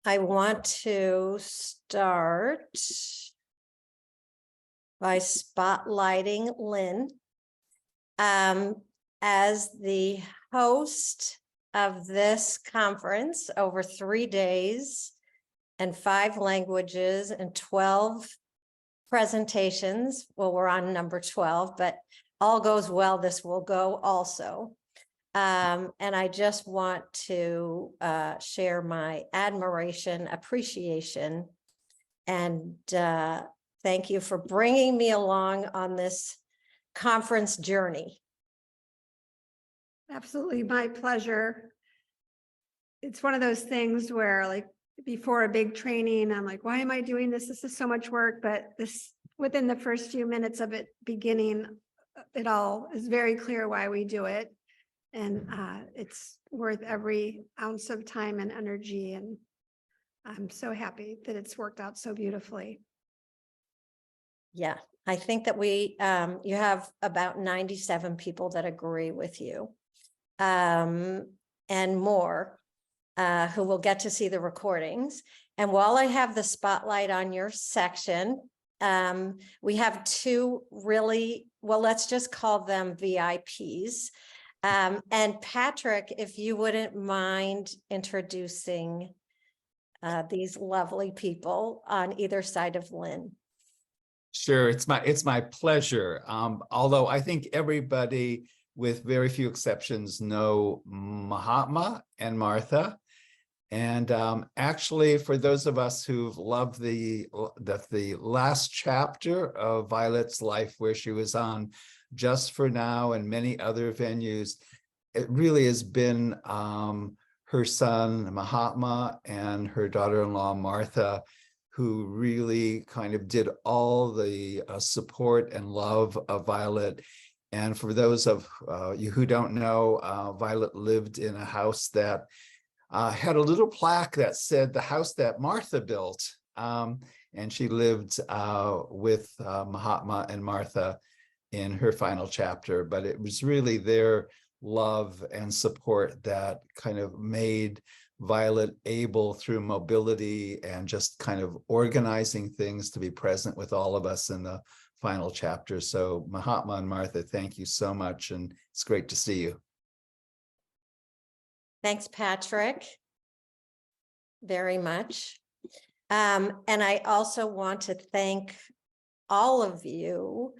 I want to start by spotlighting Lynn as the host of this conference over 3 days and 5 languages and 12 presentations. Well, we're on number 12, but all goes well, this will go also. And I just want to share my admiration, appreciation, and thank you for bringing me along on this conference journey. Absolutely, my pleasure. It's one of those things where, like, before a big training, I'm like, why am I doing this? This is so much work. But this, within the first few minutes of it beginning, it all is very clear why we do it. And it's worth every ounce of time and energy. And I'm so happy that it's worked out so beautifully. Yeah, I think that you have about 97 people that agree with you, and more who will get to see the recordings. And while I have the spotlight on your section, we have 2 really, well, let's just call them VIPs. And Patrick, if you wouldn't mind introducing these lovely people on either side of Lynn. Sure, it's my pleasure. Although I think everybody, with very few exceptions, know Mahatma and Martha. And actually, for those of us who've loved the last chapter of Violet's life, where she was on Just for Now and many other venues, it really has been her son Mahatma and her daughter-in-law Martha, who really kind of did all the support and love of Violet. And for those of you who don't know, Violet lived in a house that had a little plaque that said the house that Martha built. And she lived with Mahatma and Martha in her final chapter. But it was really their love and support that kind of made Violet able, through mobility and just kind of organizing things, to be present with all of us in the final chapter. So Mahatma and Martha, thank you so much. And it's great to see you. Thanks, Patrick, very much. And I also want to thank all of you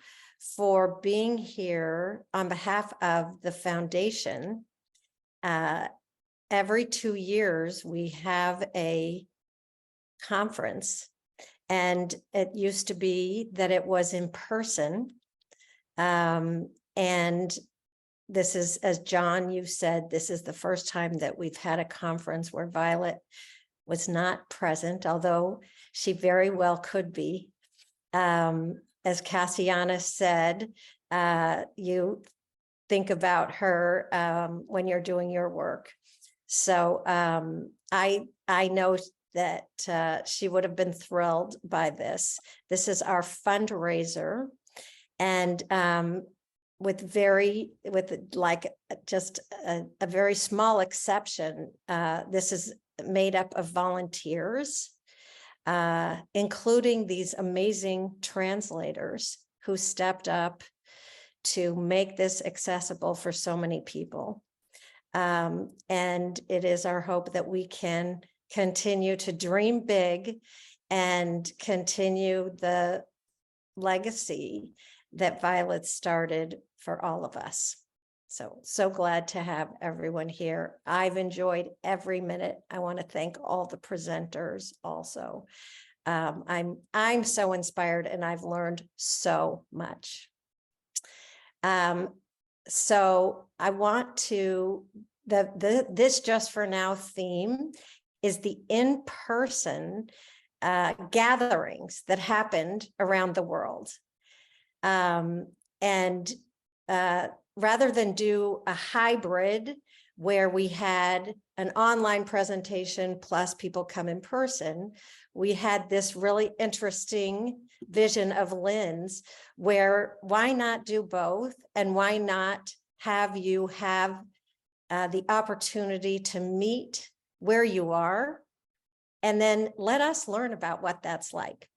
for being here on behalf of the foundation. Every 2 years, we have a conference, and it used to be that it was in person. And this is, as John, you said, this is the first time that we've had a conference where Violet was not present, although she very well could be. As Cassiana said, you think about her when you're doing your work. So I know that she would have been thrilled by this. This is our fundraiser, and with just a very small exception, this is made up of volunteers, including these amazing translators who stepped up to make this accessible for so many people. And it is our hope that we can continue to dream big and continue the legacy that Violet started for all of us. So glad to have everyone here. I've enjoyed every minute. I want to thank all the presenters also. I'm so inspired, and I've learned so much. So I want to, this Just for Now theme is the in-person gatherings that happened around the world. Rather than do a hybrid where we had an online presentation plus people come in person, we had this really interesting vision of Lynn's, where why not do both, and why not have you have the opportunity to meet where you are And then let us learn about what that's like.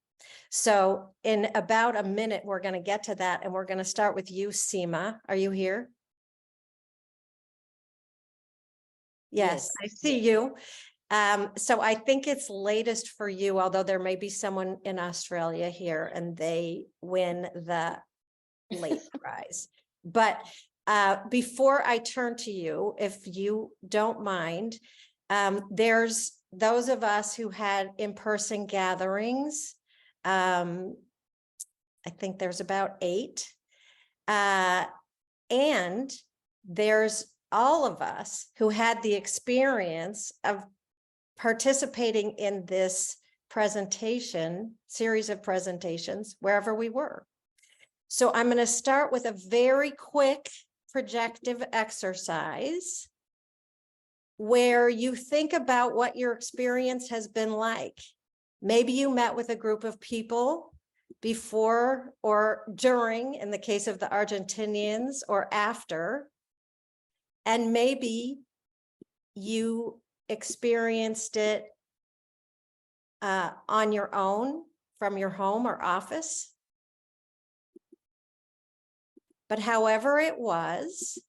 So in about a minute, we're going to get to that. And we're going to start with you, Seema. Are you here? Yes, I see you. So I think it's latest for you, although there may be someone in Australia here and they win the late prize. But before I turn to you, if you don't mind, there's those of us who had in-person gatherings. I think there's about 8. And there's all of us who had the experience of participating in this series of presentations, wherever we were. So I'm going to start with a very quick projective exercise where you think about what your experience has been like. Maybe you met with a group of people before or during, in the case of the Argentinians, or after, and maybe you experienced it on your own from your home or office. But however it was,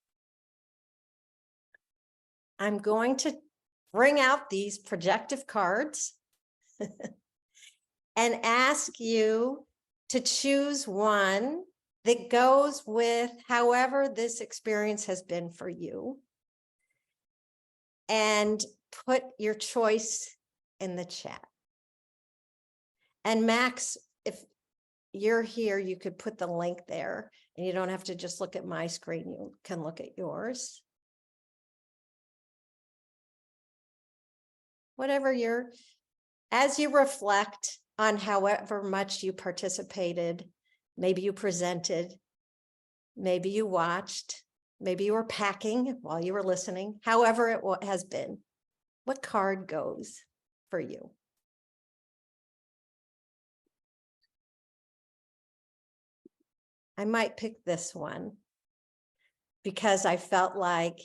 I'm going to bring out these projective cards and ask you to choose one that goes with however this experience has been for you, and put your choice in the chat. And Max, if you're here, you could put the link there, and you don't have to just look at my screen, you can look at yours. Whatever as you reflect on however much you participated, maybe you presented, maybe you watched, maybe you were packing while you were listening, however it has been, what card goes for you? I might pick this one because I felt like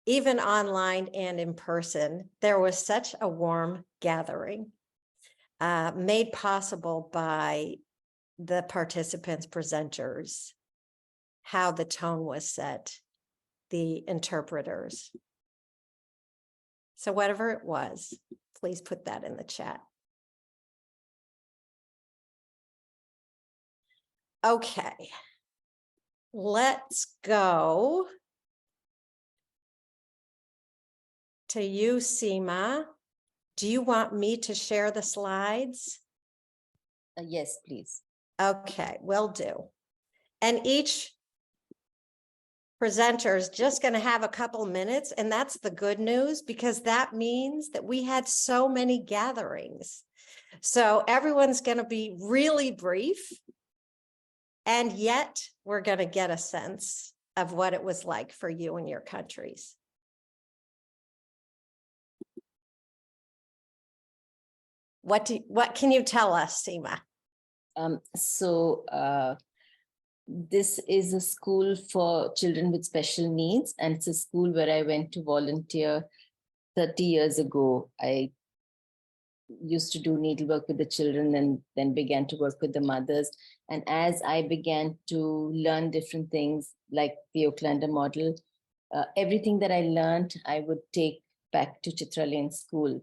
even online and in person, there was such a warm gathering made possible by the participants, presenters, how the tone was set, the interpreters. So whatever it was, please put that in the chat. Okay, let's go to you, Seema. Do you want me to share the slides? Yes, please. Okay, will do. And each presenter is just going to have a couple minutes, and that's the good news, because that means that we had so many gatherings. So everyone's going to be really brief, and yet we're going to get a sense of what it was like for you and your countries. What can you tell us, Seema? This is a school for children with special needs, and it's a school where I went to volunteer 30 years ago. I used to do needlework with the children and then began to work with the mothers. And as I began to learn different things like the Oaklander model, everything that I learned, I would take back to Chitra Lane School.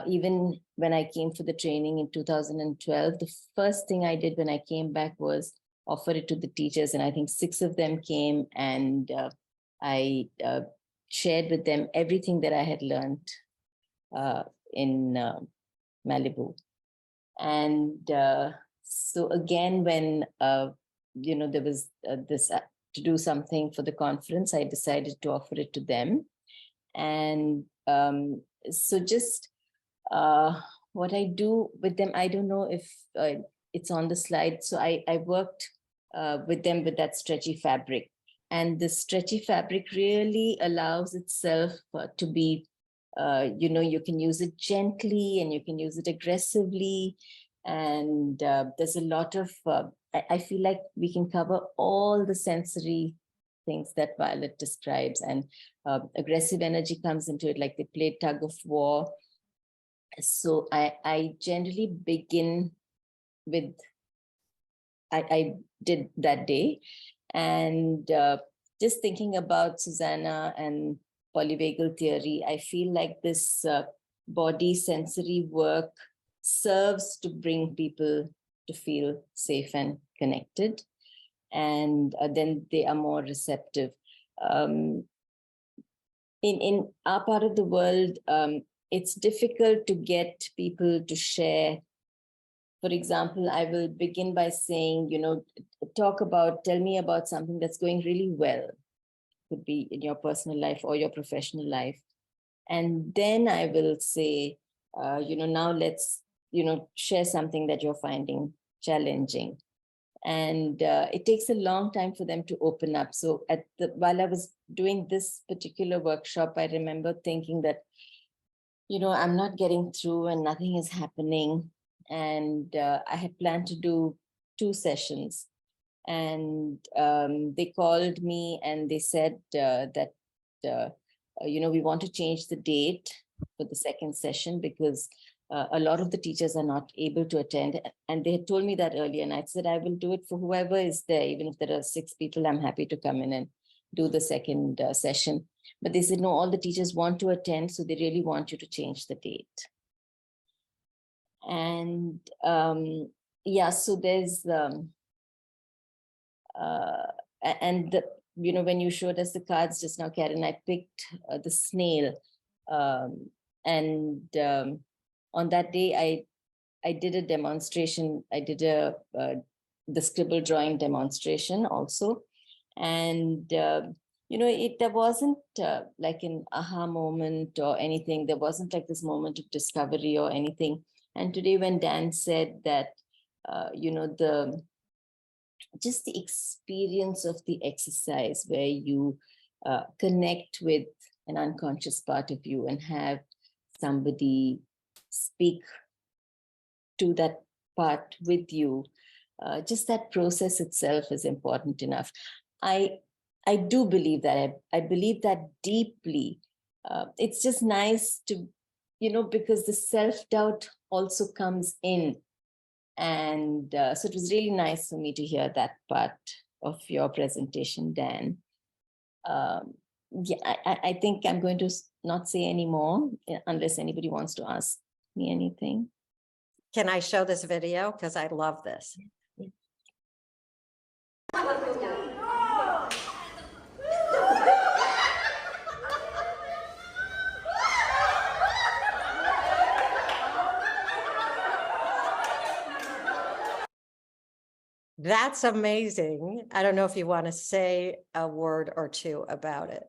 Even when I came for the training in 2012, the first thing I did when I came back was offer it to the teachers. And I think 6 of them came, and I shared with them everything that I had learned in Malibu. And so again, when there was this to do something for the conference, I decided to offer it to them. And so just what I do with them, I don't know if it's on the slide. So I worked with them with that stretchy fabric. And the stretchy fabric really allows itself to be, you can use it gently and you can use it aggressively. And there's a lot of, I feel like we can cover all the sensory things that Violet describes, and aggressive energy comes into it, like they play tug of war. So I generally begin with, I did that day, and just thinking about Susanna and polyvagal theory, I feel like this body sensory work serves to bring people to feel safe and connected, and then they are more receptive. In our part of the world, it's difficult to get people to share. For example, I will begin by saying, tell me about something that's going really well. Could be in your personal life or your professional life. And then I will say, now let's, share something that you're finding challenging. And it takes a long time for them to open up. So while I was doing this particular workshop, I remember thinking that, I'm not getting through and nothing is happening. And I had planned to do 2 sessions. And they called me and they said that, we want to change the date for the second session because a lot of the teachers are not able to attend. And they had told me that earlier. And I said, I will do it for whoever is there. Even if there are 6 people, I'm happy to come in and do the second session. But they said, no, all the teachers want to attend. So they really want you to change the date. And so there's, when you showed us the cards just now, Karen, I picked the snail. On that day, I did a demonstration. I did the scribble drawing demonstration also. And, there wasn't like an aha moment or anything. There wasn't like this moment of discovery or anything. And today when Dan said that, just the experience of the exercise where you connect with an unconscious part of you and have somebody speak to that part with you, just that process itself is important enough. I do believe that. I believe that deeply. It's just nice to, because the self-doubt also comes in. And so it was really nice for me to hear that part of your presentation, Dan. I think I'm going to not say any more unless anybody wants to ask me anything. Can I show this video? Because I love this. That's amazing. I don't know if you want to say a word or two about it.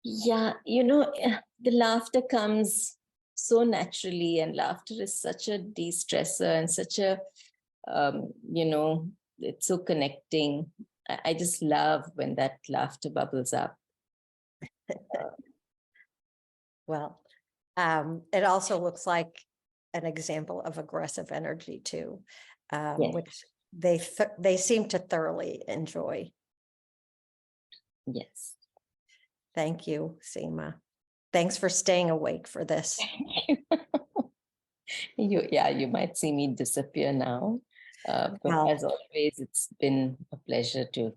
Yeah, the laughter comes so naturally, and laughter is such a de-stressor and such a, it's so connecting. I just love when that laughter bubbles up. Well, it also looks like an example of aggressive energy too, Yes. which they seem to thoroughly enjoy. Yes. Thank you, Seema. Thanks for staying awake for this. You might see me disappear now, but Well, as always, it's been a pleasure to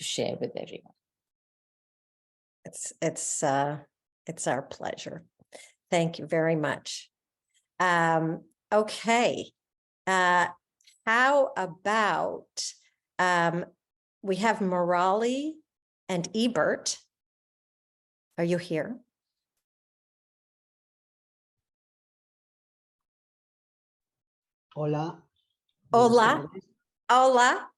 share with everyone. it's our pleasure. Thank you very much. Okay. How about we have Morali and Ebert. Are you here? Hola. Hola. Hola.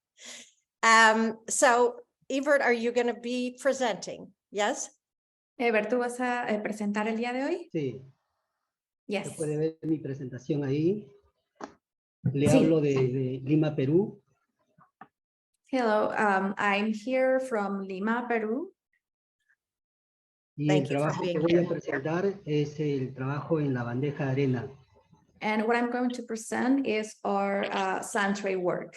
So Ebert, are you going to be presenting? Yes? Ever, ¿tú vas a presentar el día de hoy? Sí, Yes. se puede ver mi presentación ahí. Le Sí. hablo de Lima, Perú. Hello, I'm here from Lima, Peru. Y Thank el you for trabajo que being voy a here. presentar es el trabajo en la bandeja de arena. And what I'm going to present is our sand tray work.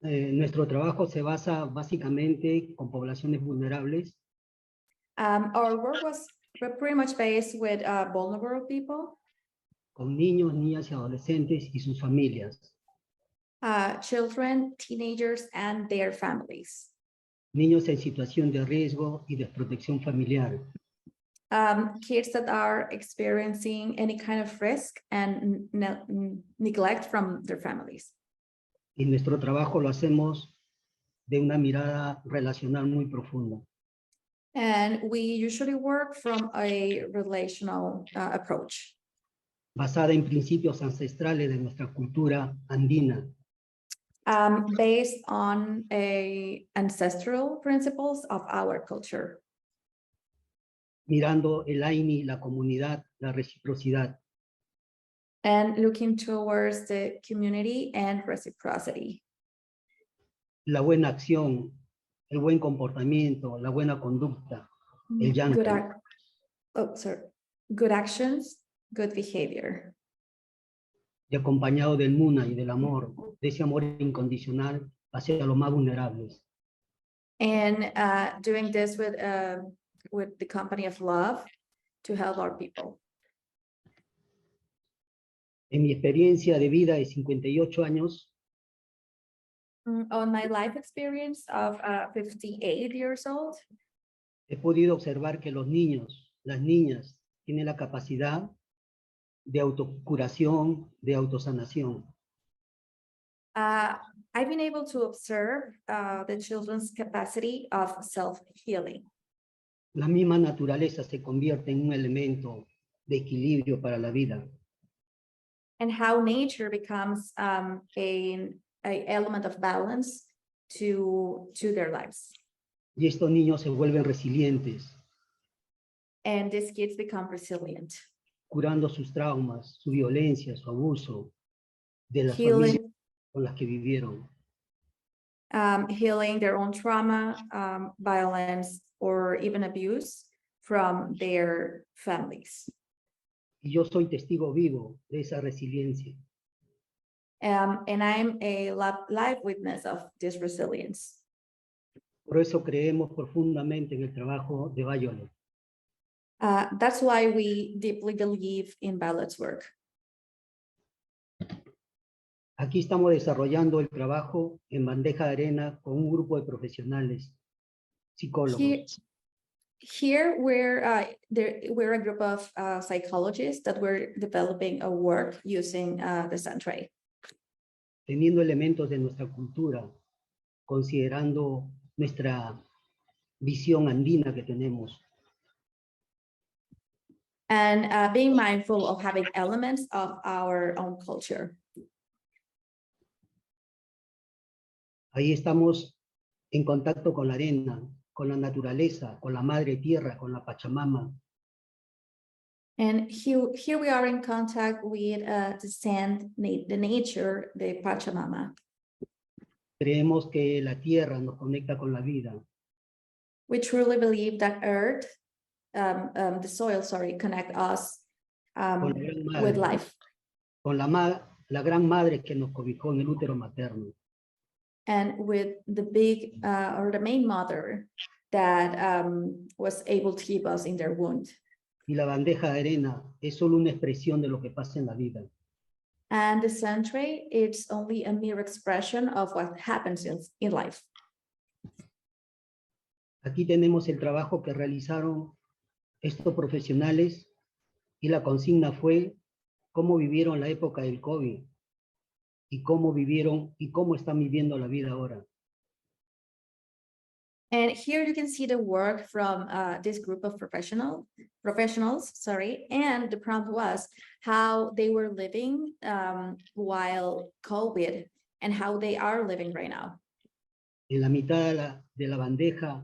Nuestro trabajo se basa básicamente con poblaciones vulnerables. Our work was we're pretty much based with vulnerable people, con niños, niñas y adolescentes y sus familias. children, teenagers, and their families. Niños en situación de riesgo y desprotección familiar. Kids that are experiencing any kind of risk and neglect from their families. Y nuestro trabajo lo hacemos de una mirada relacional muy profunda. And we usually work from a relational approach, Basada en principios ancestrales de nuestra cultura andina, based on ancestral principles of our culture, mirando el AINI, la comunidad, la reciprocidad. and looking towards the community and reciprocity. La buena acción, el buen comportamiento, la buena conducta, el Good, llanto. good actions, good behavior. Y acompañado del Muna y del amor, de ese amor incondicional hacia los más vulnerables. And doing this with the company of love to help our people. En mi experiencia de vida de 58 años, On my life experience of 58 years old, he podido observar que los niños, las niñas, tienen la capacidad de autocuración, de autosanación. I've been able to observe the children's capacity of self-healing. La misma naturaleza se convierte en un elemento de equilibrio para la vida. And how nature becomes a element of balance to their lives. Y estos niños se vuelven resilientes, And these kids become resilient, curando sus traumas, su violencia, su abuso, de las familias healing, con las que vivieron. healing their own trauma, violence, or even abuse from their families. Y yo soy testigo vivo de esa resiliencia. And I'm a live witness of this resilience. Por eso creemos profundamente en el trabajo de Violet. That's why we deeply believe in Violet's work. Aquí estamos desarrollando el trabajo en bandeja de arena con un grupo de profesionales, psicólogos. Here we're a group of psychologists that we're developing a work using the Santray. Teniendo elementos de nuestra cultura, considerando nuestra visión andina que tenemos. And being mindful of having elements of our own culture. Ahí estamos en contacto con la arena, con la naturaleza, con la madre tierra, con la Pachamama. And here we are in contact with the sand, the nature, the Pachamama. Creemos que la tierra nos conecta con la vida. We truly believe that earth, the soil, connect us Con la gran madre, with life. con la gran madre que nos cobijó en el útero materno. And with the big or the main mother that was able to keep us in their womb. Y la bandeja de arena es solo una expresión de lo que pasa en la vida. And the Santray, it's only a mere expression of what happens in life. Aquí tenemos el trabajo que realizaron estos profesionales y la consigna fue cómo vivieron la época del COVID y cómo vivieron y cómo están viviendo la vida ahora. And here you can see the work from this group of professionals, and the prompt was how they were living while COVID and how they are living right now. En la mitad de la bandeja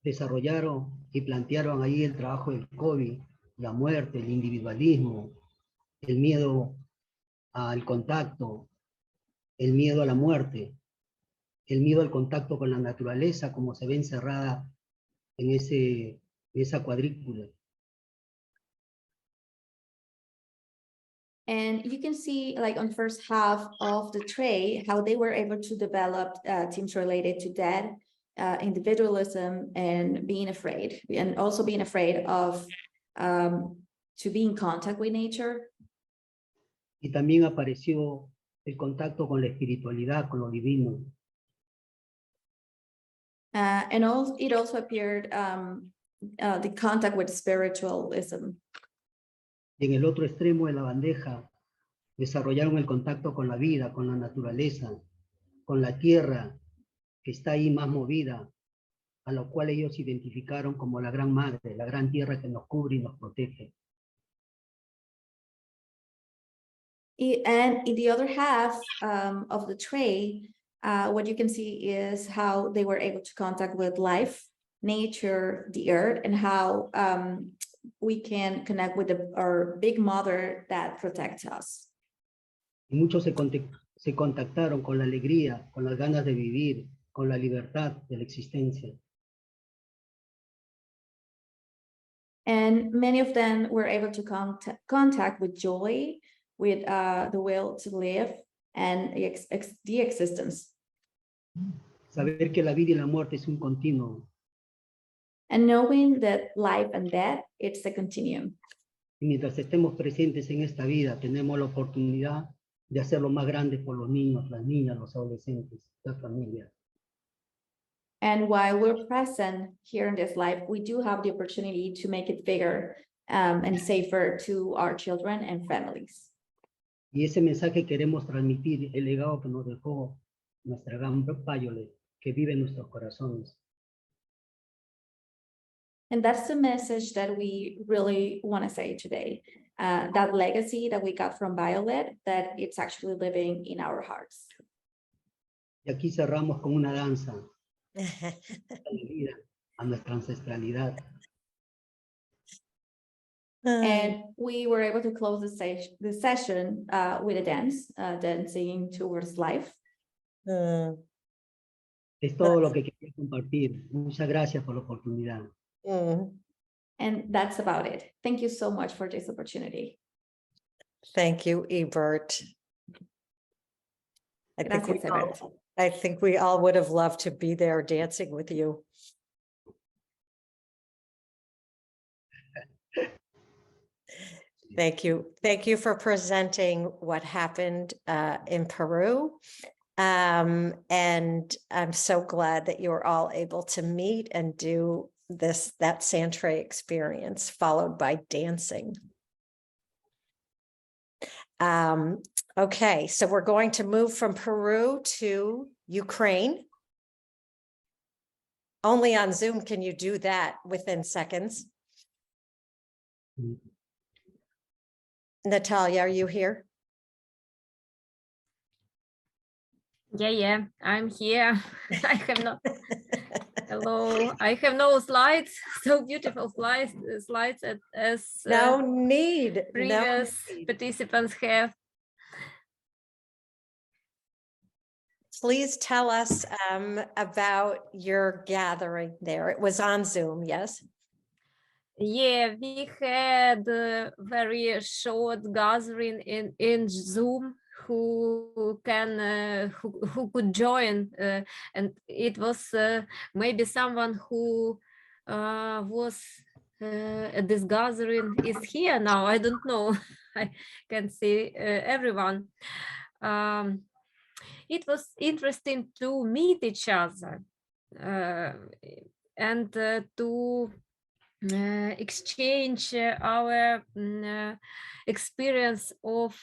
desarrollaron y plantearon ahí el trabajo del COVID, la muerte, el individualismo, el miedo al contacto, el miedo a la muerte, el miedo al contacto con la naturaleza, como se ve encerrada en esa cuadrícula. And you can see, like on the first half of the tray, how they were able to develop themes related to death, individualism and being afraid, and also being afraid of to be in contact with nature. Y también apareció el contacto con la espiritualidad, con lo divino. It also appeared the contact with spiritualism. Y en el otro extremo de la bandeja desarrollaron el contacto con la vida, con la naturaleza, con la tierra que está ahí más movida, a lo cual ellos identificaron como la gran madre, la gran tierra que nos cubre y nos protege. And in the other half of the tray, what you can see is how they were able to contact with life, nature, the earth, and how we can connect with our big mother that protects us. Y muchos se contactaron con la alegría, con las ganas de vivir, con la libertad de la existencia. And many of them were able to contact with joy, with the will to live and the existence. Saber que la vida y la muerte es un continuo. And knowing that life and death, it's a continuum. Y mientras estemos presentes en esta vida, tenemos la oportunidad de hacerlo más grande por los niños, las niñas, los adolescentes, las familias. And while we're present here in this life, we do have the opportunity to make it bigger and safer to our children and families. Y ese mensaje queremos transmitir, el legado que nos dejó nuestra gran Payole, que vive en nuestros corazones. And that's the message that we really want to say today. That legacy that we got from Violet, that it's actually living in our hearts. Y aquí cerramos con una danza a la vida, a nuestra ancestralidad. And we were able to close the session with a dance, dancing towards life. Es todo lo que quería compartir. Muchas gracias por la oportunidad. And that's about it. Thank you so much for this opportunity. Thank you, Ebert. Gracias, Ebert. I think we all would have loved to be there dancing with you. Thank you. Thank you for presenting what happened in Peru. And I'm so glad that you were all able to meet and do that Santre experience followed by dancing. Okay, so we're going to move from Peru to Ukraine. Only on Zoom can you do that within seconds. Natalia, are you here? Yeah, I'm here. I have no, hello, I have no slides, so beautiful slides as No need. previous participants have. Please tell us about your gathering there. It was on Zoom, yes? Yeah, we had a very short gathering in Zoom. Who could join, and it was maybe someone who was at this gathering is here now. I don't know. I can see everyone. It was interesting to meet each other and to exchange our experience of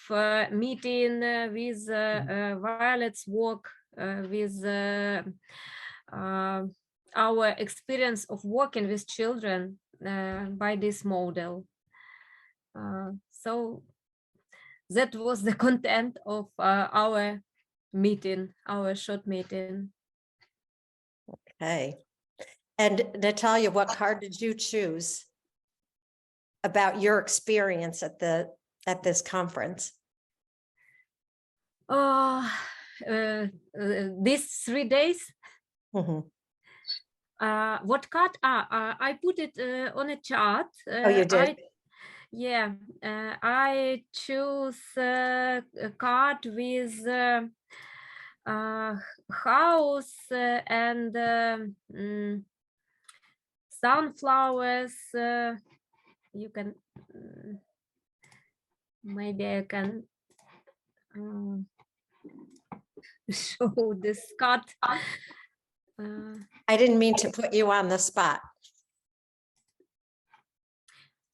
meeting with Violet's work, with our experience of working with children by this model. So that was the content of our meeting, our short meeting. Okay. And Natalia, what card did you choose about your experience at this conference? These 3 days. Mm-hmm. What card? I put it on a chart. Oh, you did? I choose a card with house and sunflowers. You can maybe I can show this cut. I didn't mean to put you on the spot.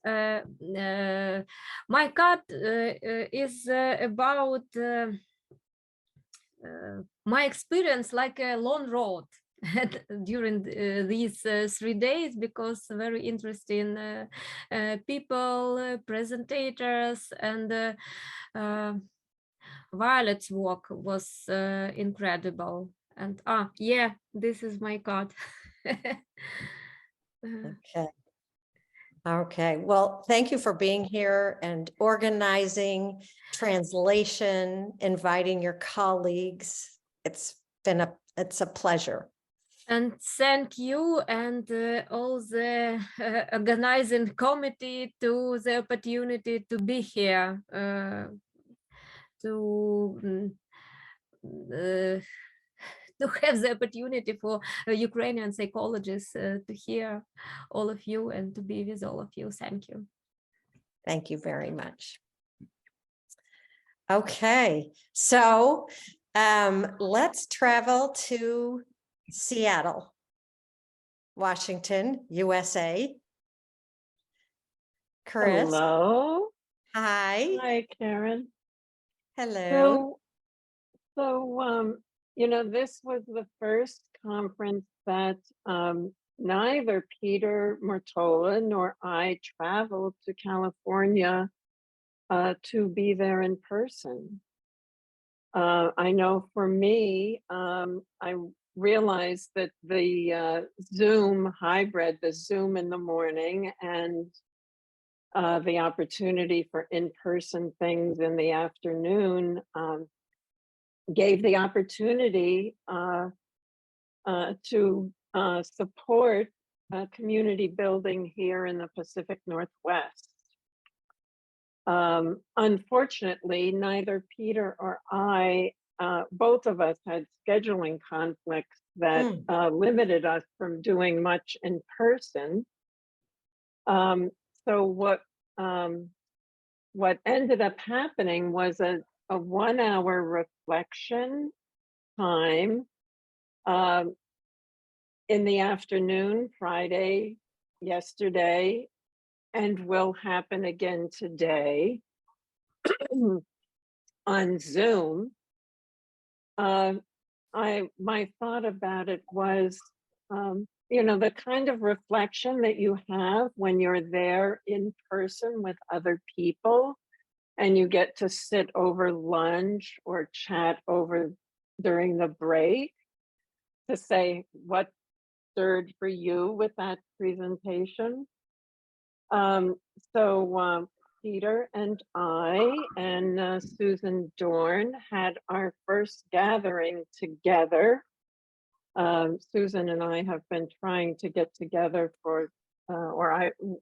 My cut is about my experience like a long road during these 3 days, because very interesting people, presentators, and Violet's work was incredible. And yeah, this is my cut. Okay. Okay, well, thank you for being here and organizing translation, inviting your colleagues. It's a pleasure. And thank you and all the organizing committee to the opportunity to be here, to have the opportunity for Ukrainian psychologists to hear all of you and to be with all of you. Thank you. Thank you very much. Okay, so let's travel to Seattle, Washington, USA. Chris. Hello. Hi. Hi, Karen. Hello. This was the first conference that neither Peter Mortola nor I traveled to California to be there in person. I know for me, I realized that the Zoom hybrid, the Zoom in the morning and the opportunity for in-person things in the afternoon gave the opportunity to support community building here in the Pacific Northwest. Unfortunately, neither Peter or I, both of us had scheduling conflicts that limited us from doing much in person. So what ended up happening was a 1 hour reflection time in the afternoon, Friday, yesterday, and will happen again today on Zoom. My thought about it was, the kind of reflection that you have when you're there in person with other people and you get to sit over lunch or chat over during the break to say what stirred for you with that presentation. Peter and I and Susan Dorn had our first gathering together. Susan and I have been trying to get together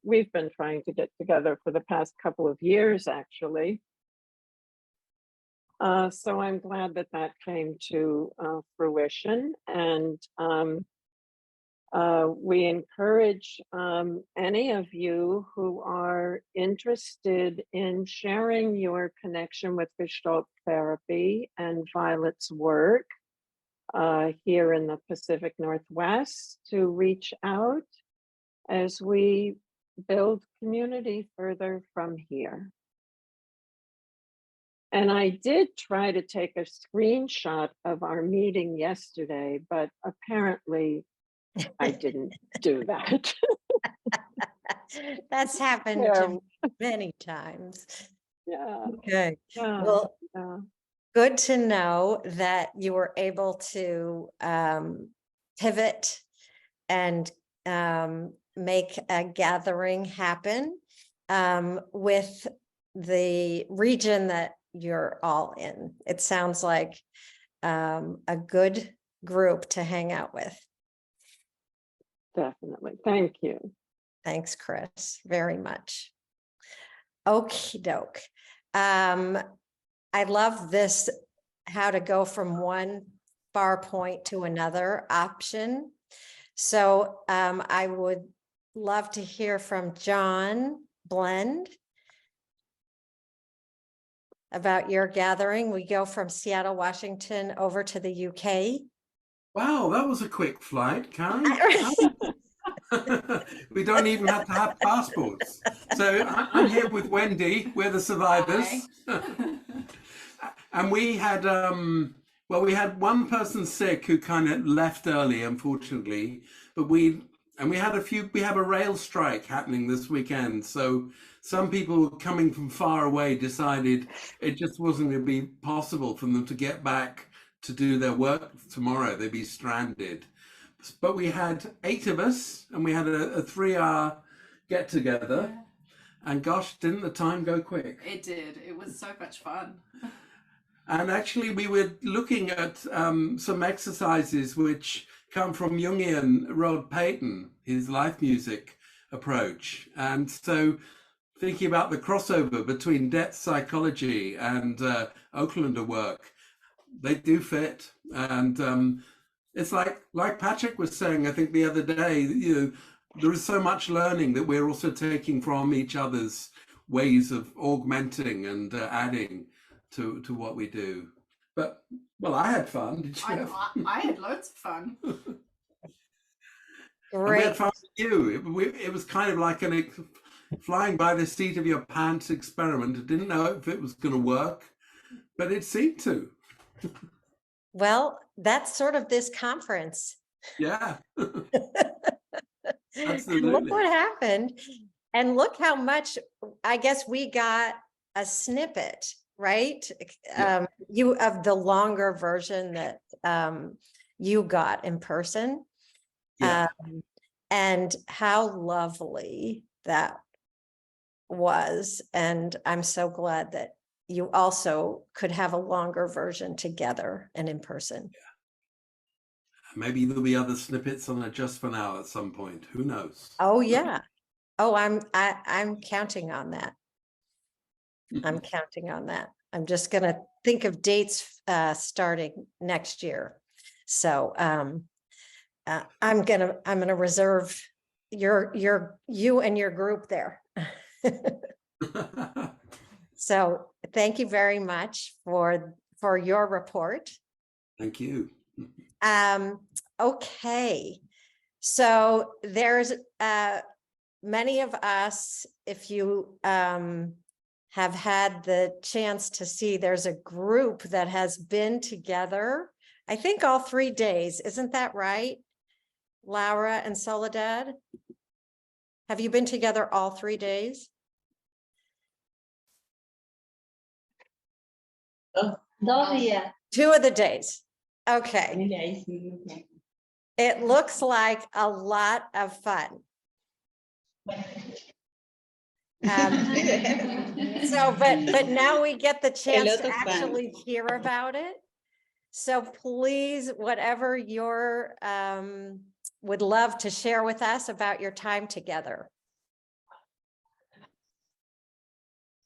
we've been trying to get together for the past couple of years, actually. So I'm glad that came to fruition, and we encourage any of you who are interested in sharing your connection with Gestalt therapy and Violet's work here in the Pacific Northwest to reach out as we build community further from here. And I did try to take a screenshot of our meeting yesterday, but apparently I didn't do that. That's happened to me many times. Yeah. Okay. Yeah. Well, yeah. good to know that you were able to pivot and make a gathering happen with the region that you're all in. It sounds like a good group to hang out with. Definitely. Thank you. Thanks, Chris, very much. Okie doke. I love this, how to go from one bar point to another option. So I would love to hear from John Blend about your gathering. We go from Seattle, Washington over to the UK. Wow, that was a quick flight, Karen. We don't even have to have passports. So I'm here with Wendy. We're the survivors. And we had, well, we had one person sick who kind of left early, unfortunately, but we have a rail strike happening this weekend. So some people coming from far away decided it just wasn't going to be possible for them to get back to do their work tomorrow. They'd be stranded. But we had 8 of us and we had a 3-hour get together. Yeah. And gosh, didn't the time go quick? It did. It was so much fun. And actually we were looking at some exercises which come from Jungian Rod Payton, his life music approach. And so thinking about the crossover between depth psychology and Oaklander work, they do fit. And it's like Patrick was saying, I think the other day, you know, there is so much learning that we're also taking from each other's ways of augmenting and adding to what we do. But, well, I had fun. Did you? I had loads of fun. Great. We had fun with you. It was kind of like flying by the seat of your pants experiment. I didn't know if it was going to work, but it seemed to. Well, that's sort of this conference. Yeah. Absolutely. Look what happened. And look how much, I guess we got a snippet, right? Yeah. You of the longer version that you got in person. Yeah. And how lovely that was. And I'm so glad that you also could have a longer version together and in person. Yeah. Maybe there'll be other snippets on a Just for Now at some point. Who knows? Oh yeah. Oh, I'm counting on that. I'm counting on that. I'm just gonna think of dates starting next year. So I'm gonna reserve you and your group there. So thank you very much for your report. Thank you. Okay, so there's many of us, if you have had the chance to see, there's a group that has been together, I think all 3 days. Isn't that right, Laura and Soledad? Have you been together all 3 days? Yeah. 2 of the days. Okay. It looks like a lot of fun. So, but now we get the chance to actually hear about it. So please, whatever your would love to share with us about your time together.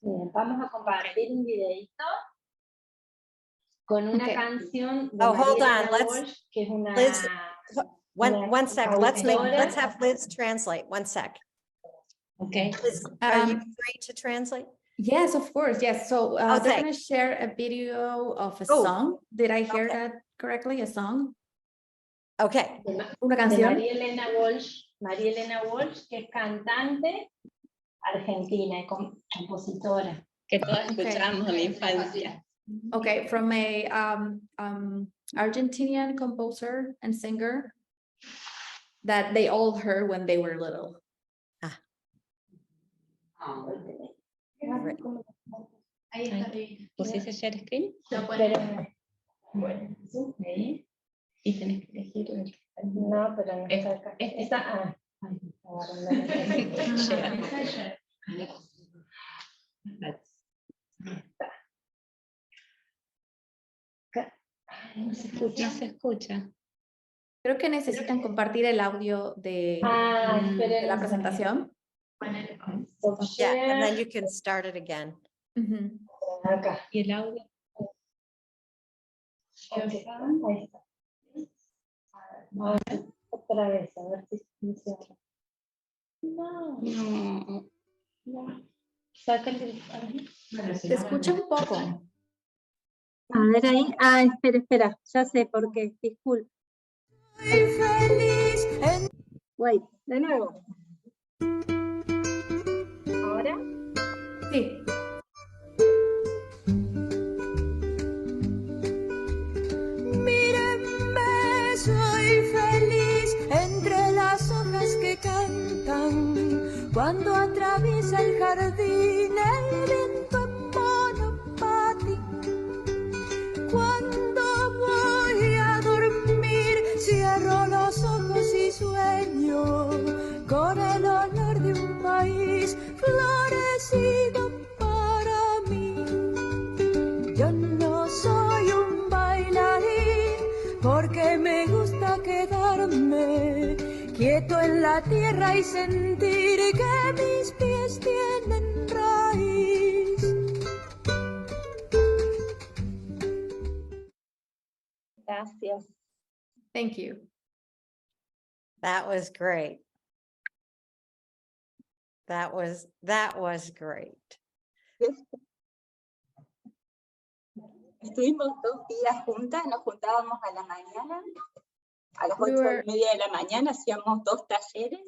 Vamos a compartir un videito con una canción de oh, hold María on. Let's Walsh, que es una, Liz, one sec. Let's autora. have Liz translate. One sec. Okay. Liz, are you free to translate? Yes, of course. Yes. So they're thanks. going to share a video of a song. Did I hear that correctly? A song? Okay. Una De canción. María Elena Walsh, que es cantante argentina y compositora, que todas escuchamos en la infancia. Okay, from a Argentinian composer and singer that they all heard when they were little. Ahí está. ¿Pusiste share screen? Bueno, ahí. Y tenés que elegir. No, pero no está acá. Está. No se escucha. Creo que necesitan compartir el audio de la presentación. Yeah, and then you can start it again. Acá. Y el audio. Ahí está. Otra vez, a ver si funciona. No. No. Sácale. Se escucha un poco. A ver ahí. Ah, espera. Ya sé por qué. Disculpe. Wait, de nuevo. ¿Ahora? Sí. Mírenme, soy feliz entre las hojas que cantan. Cuando atraviesa el jardín el viento en monopatín. Cuando voy a dormir cierro los ojos y sueño con el olor de un país florecido para mí. Yo no soy un bailarín porque me gusta quedarme quieto en la tierra y sentir que mis pies tienen raíz. Gracias. Thank you. That was great. That was great. Estuvimos 2 días juntas, nos juntábamos a la mañana, a las 8:30 de la mañana hacíamos 2 talleres,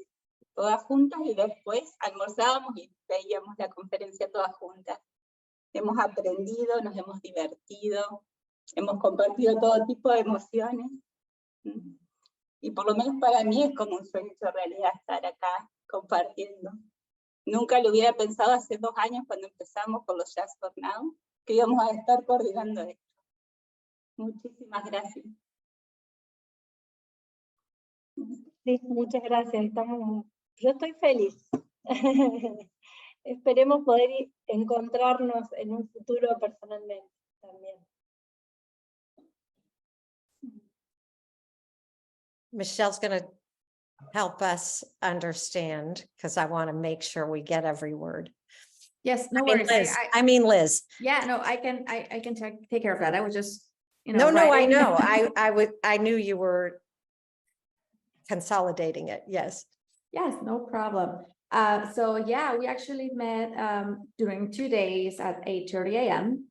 todas juntas, y después almorzábamos y veíamos la conferencia todas juntas. Hemos aprendido, nos hemos divertido, hemos compartido todo tipo de emociones, y por lo menos para mí es como un sueño hecho realidad estar acá compartiendo. Nunca lo hubiera pensado hace 2 años cuando empezamos con los Jazz for Now, que íbamos a estar coordinando esto. Muchísimas gracias. Sí, muchas gracias. Yo estoy feliz. Esperemos poder encontrarnos en un futuro personalmente también. Michelle's going to help us understand because I want to make sure we get every word. Yes, no I mean, worries. Liz. I mean, Liz. Yeah, no, I can take care of that. I was just, No, I writing. know. I knew you were consolidating it. Yes. Yes, no problem. So yeah, we actually met during 2 days at 8:30 a.m.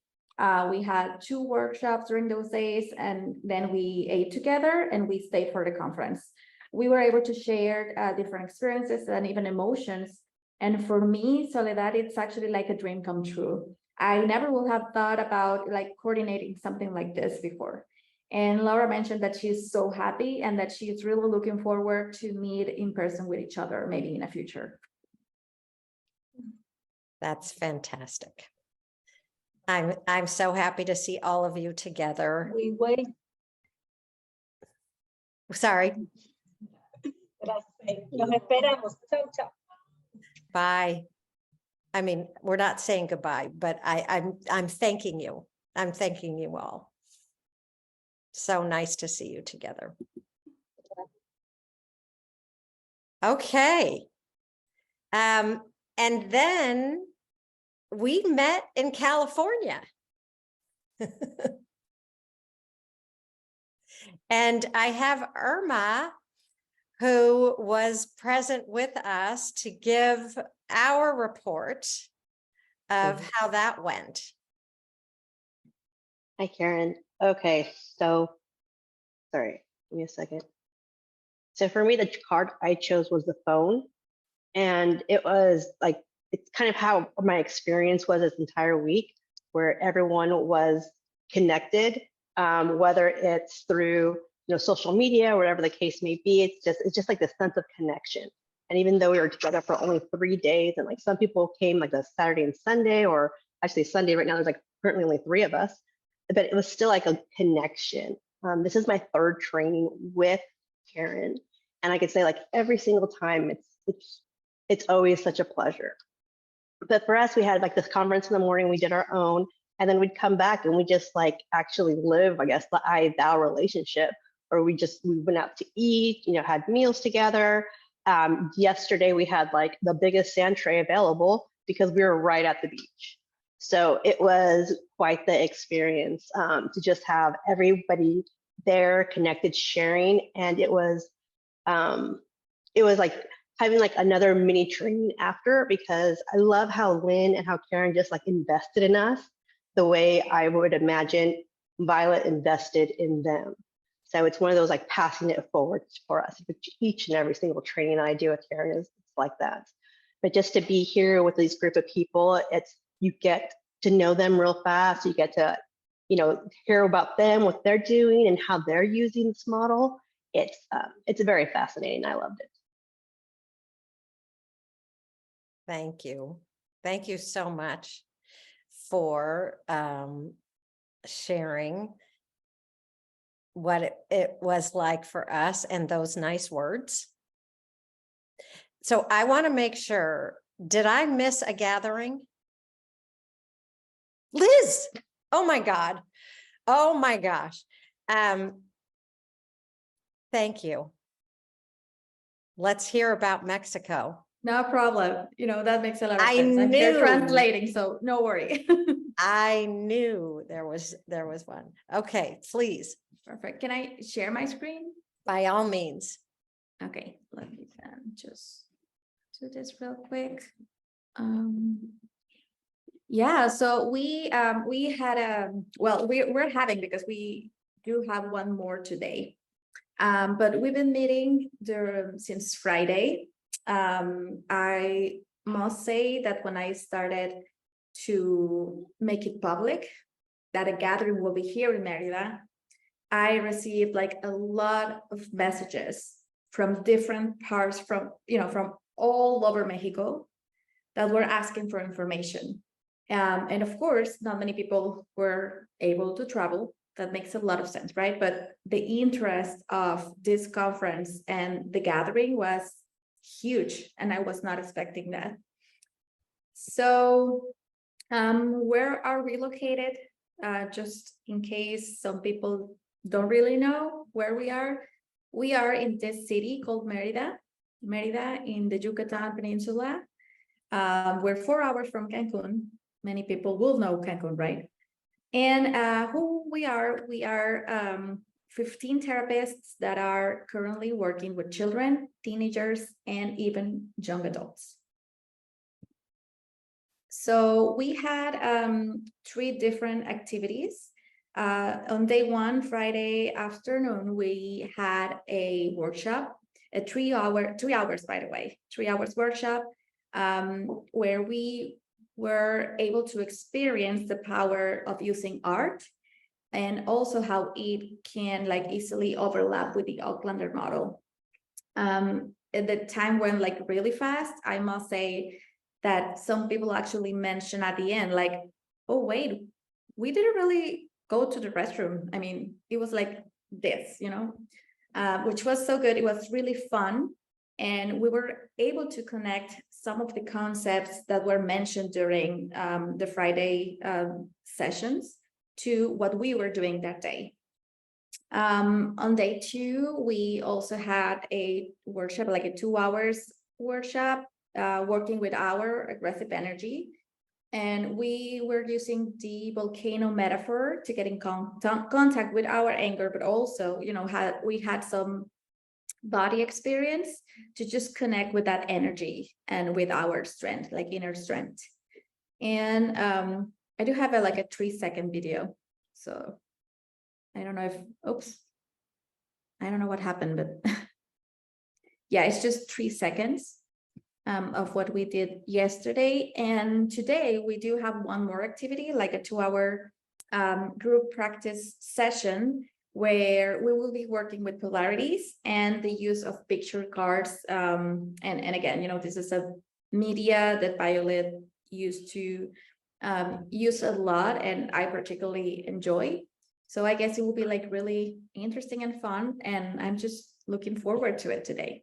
We had 2 workshops during those days, and then we ate together and we stayed for the conference. We were able to share different experiences and even emotions. And for me, Soledad, it's actually like a dream come true. I never would have thought about like coordinating something like this before. And Laura mentioned that she's so happy and that she's really looking forward to meet in person with each other, maybe in the future. That's fantastic. I'm so happy to see all of you together. We wait. Sorry. Gracias. Los esperamos. Chau, chau. Bye. I mean, we're not saying goodbye, but I'm thanking you. I'm thanking you all. So nice to see you together. Okay. And then we met in California. And I have Irma, who was present with us to give our report of how that went. Hi, Karen. Okay, so, sorry, give me a second. So for me, the card I chose was the phone. And it was like, it's kind of how my experience was this entire week, where everyone was connected, whether it's through social media, whatever the case may be. It's just like this sense of connection. And even though we were together for only 3 days, and like some people came like the Saturday and Sunday, or actually Sunday right now, there's like currently only 3 of us, but it was still like a connection. This is my 3rd training with Karen. And I could say like every single time it's always such a pleasure. But for us, we had like this conference in the morning, we did our own, and then we'd come back and we just like actually live, I guess, the I-thou relationship, or we went out to eat, had meals together. Yesterday we had like the biggest sand tray available because we were right at the beach. So it was quite the experience to just have everybody there, connected, sharing, and it was like having like another mini training after, because I love how Lynn and how Karen just like invested in us the way I would imagine Violet invested in them. So it's one of those like passing it forward for us. Each and every single training that I do with Karen is like that. But just to be here with this group of people, you get to know them real fast. You get to, hear about them, what they're doing, and how they're using this model. It's very fascinating. I loved it. Thank you. Thank you so much for sharing what it was like for us and those nice words. So I want to make sure, did I miss a gathering? Liz, oh my God. Oh my gosh. Thank you. Let's hear about Mexico. No problem. That makes a lot of I sense. I'm here knew. translating, so no worry. I knew there was one. Okay, please. Perfect. Can I share my screen? By all means. Okay, let me just do this real quick. Yeah, so we had we're having, because we do have one more today. But we've been meeting since Friday. I must say that when I started to make it public that a gathering will be here in Merida, I received like a lot of messages from different parts, from all over Mexico, that were asking for information. And of course, not many people were able to travel. That makes a lot of sense, right? But the interest of this conference and the gathering was huge, and I was not expecting that. So where are we located? Just in case some people don't really know where we are in this city called Merida in the Yucatan Peninsula. We're 4 hours from Cancun. Many people will know Cancun, right? And who we are 15 therapists that are currently working with children, teenagers, and even young adults. So we had 3 different activities. On day 1, Friday afternoon, we had a workshop, a 3 hours, by the way, 3 hours workshop, where we were able to experience the power of using art, and also how it can like easily overlap with the Aucklander model. The time went like really fast. I must say that some people actually mentioned at the end, like, oh wait, we didn't really go to the restroom. I mean, it was like this, which was so good. It was really fun. And we were able to connect some of the concepts that were mentioned during the Friday sessions to what we were doing that day. On day 2, we also had a workshop, like a 2 hours workshop, working with our aggressive energy. And we were using the volcano metaphor to get in contact with our anger, but also, we had some body experience to just connect with that energy and with our strength, like inner strength. And I do have a 3-second video. So I don't know I don't know what happened, but yeah, it's just 3 seconds of what we did yesterday. And today we do have one more activity, like a 2-hour group practice session, where we will be working with polarities and the use of picture cards. And again, this is a media that Violet used to use a lot, and I particularly enjoy. So I guess it will be like really interesting and fun, and I'm just looking forward to it today.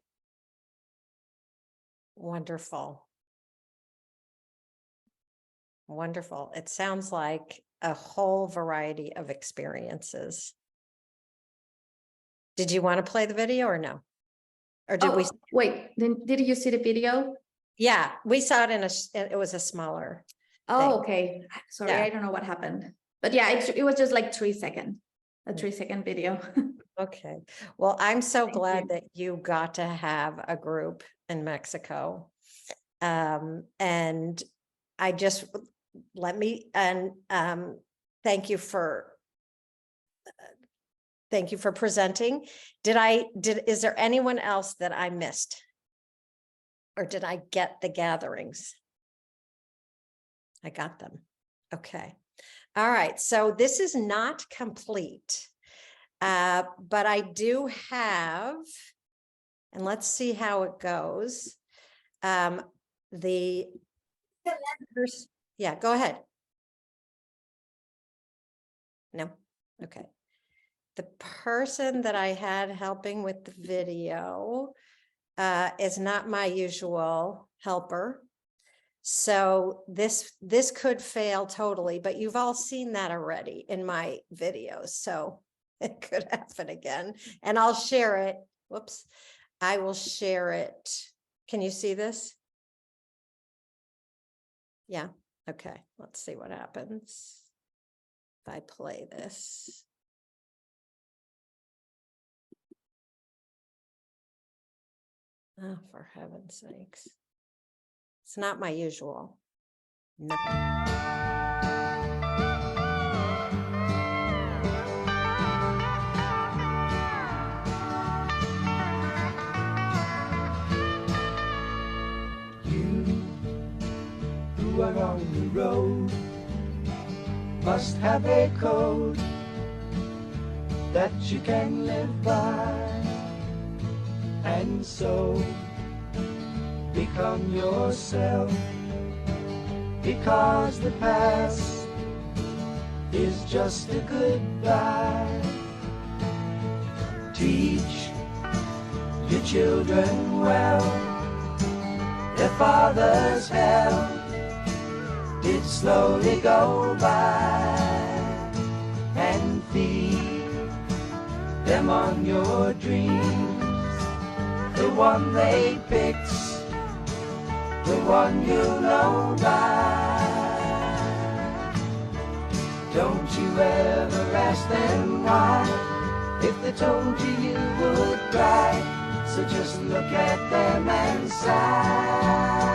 Wonderful. Wonderful. It sounds like a whole variety of experiences. Did you want to play the video or no? Or did we? Wait, then did you see the video? Yeah, we saw it it was a smaller. Oh, thing. Okay. Sorry, Yeah. I don't know what happened. But yeah, it was just like 3 seconds. a 3-second video. Okay, well, I'm so Thank glad you. that you got to have a group in Mexico. And I just, thank you for presenting. Is there anyone else that I missed? Or did I get the gatherings? I got them. Okay. All right. So this is not complete. But I do have, and let's see how it goes. Yeah, go ahead. No, okay. The person that I had helping with the video is not my usual helper. So this could fail totally, but you've all seen that already in my videos. So it could happen again, and I'll share it. Whoops. I will share it. Can you see this? Yeah. Okay. Let's see what happens if I play this. Oh, for heaven's sakes. It's not my usual. No. Who are on the road must have a code that you can live by, and so become yourself, because the past is just a goodbye. Teach your children well, their father's hell did slowly go by, and feed them on your dreams, the one they picked, the one you know by. Don't you ever ask them why, if they told you you would cry, so just look at them and sigh.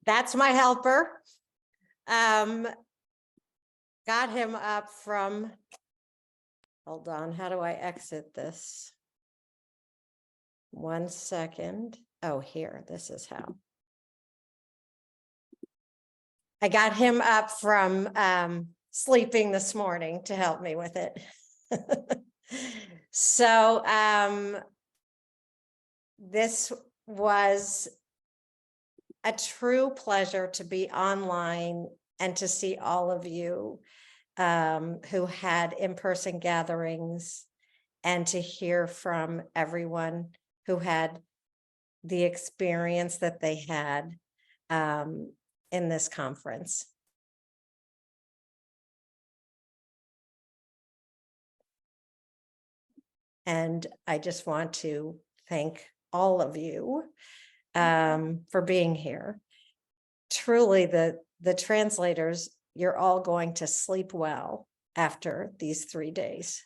That's my helper. Got him up from, hold on, how do I exit this? 1 second. Oh, here, this is how. I got him up from sleeping this morning to help me with it. So this was a true pleasure to be online and to see all of you who had in-person gatherings, and to hear from everyone who had the experience that they had in this conference. And I just want to thank all of you for being here. Truly, the translators, you're all going to sleep well after these 3 days.